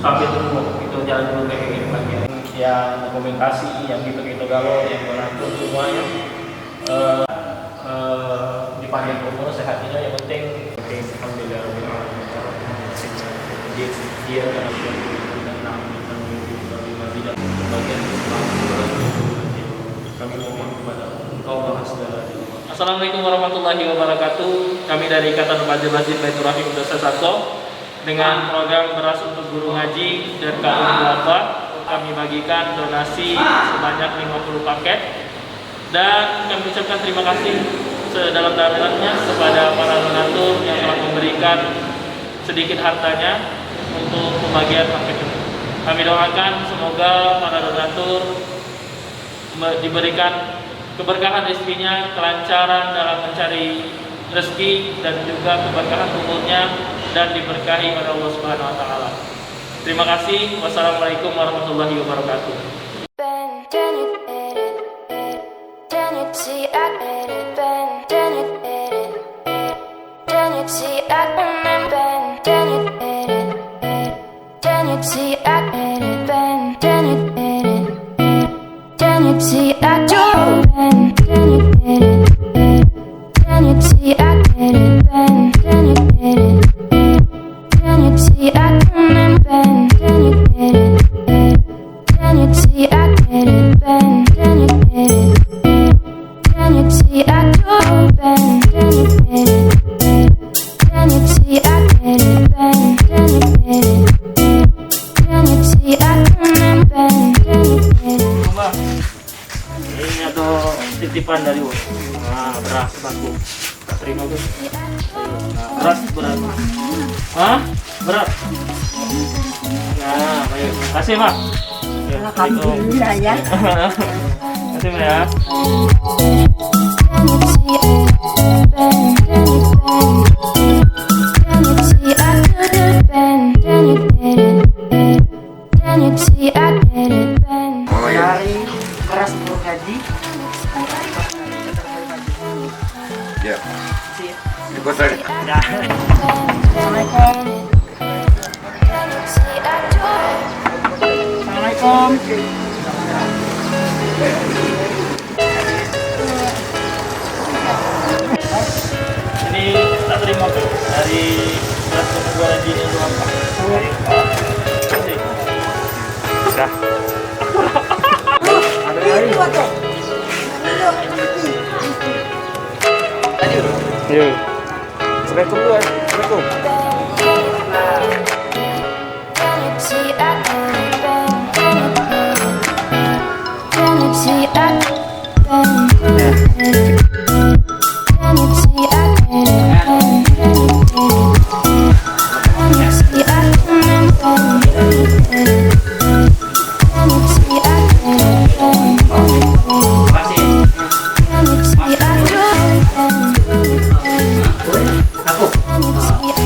sampai dulu itu jalan dulu kayak gini bagian yang dokumentasi, yang gitu galau, yang mengatur semuanya dipanggil umur sehatnya yang penting alhamdulillah dia kan kami mohon kepada Engkau Maha Segala. Assalamualaikum warahmatullahi wabarakatuh. Kami dari Ikatan Remaja Masjid Baitur Rahim Desa Santo dengan program beras untuk guru ngaji dan kaum duafa, kami bagikan donasi sebanyak 50 paket dan kami ucapkan terima kasih sedalam-dalamnya kepada para donatur yang telah memberikan sedikit hartanya untuk pembagian paket ini. Kami doakan semoga para donatur diberikan keberkahan rezekinya, kelancaran dalam mencari rezeki dan juga keberkahan umurnya dan diberkahi oleh Allah Subhanahu wa taala. Terima kasih. Wassalamualaikum warahmatullahi wabarakatuh. Ini ada titipan dari beras baku. Tak terima tuh. Beras. Berat. Nah, baik. Kasih, Pak. Alhamdulillah ya. Kasih, Pak ya. Dari beras guru ngaji. Ya. Di kota. Assalamualaikum. Assalamualaikum. Ini tak terima tuh dari beras guru ngaji ini doang, Pak. Bisa. Yo. Assalamualaikum dulu. Assalamualaikum.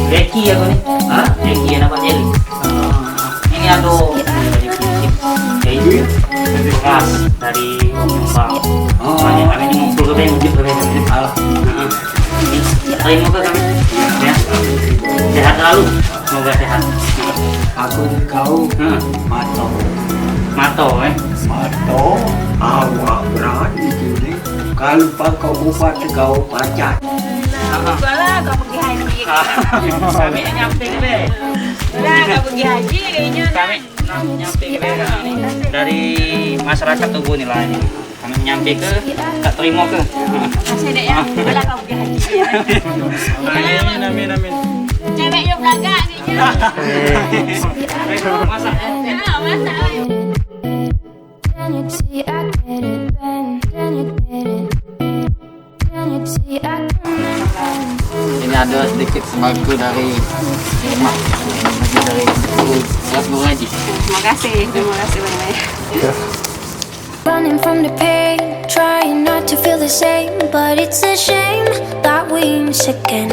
Jeki ya nih? Hah? Jeki ya namanya Jeli. Ini ada dari prinsip yaitu beras dari Jombang. Banyak kami mengumpul ke wujud ke ini. Ini terima ke kami. Ya. Sehat selalu. Semoga sehat. Aku kau mato. Mato Mato awak berani jadi. Kalau kau bupati kau pacat. Lah kau pergi haji. Kami nyampe deh. Lah kau pergi haji kayaknya. Kami nyampe ke dari masyarakat Tugu nih lah ini. Kami nyampe ke tak terima ke. Masih dek ya. Lah kau pergi haji. Amin. Cewek yang belagak kayaknya. Masak ya. Masak. Ini ada sedikit sembako dari rumah, dari beras guru ngaji. Terima kasih banyak. Running from the pain, trying not to feel the same, but it's a shame that we miss again.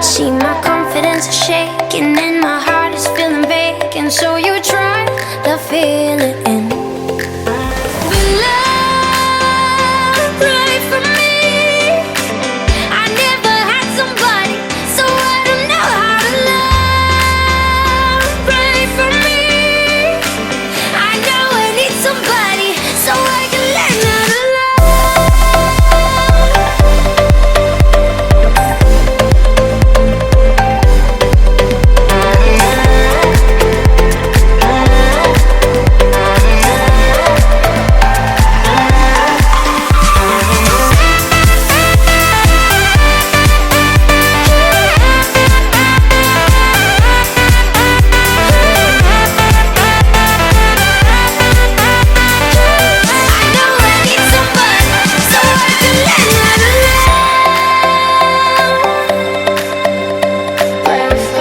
See my confidence is shaking and my heart is feeling vacant, so you try to fill it in. But love, pray for me. I never had somebody, so I don't know how to love. Pray life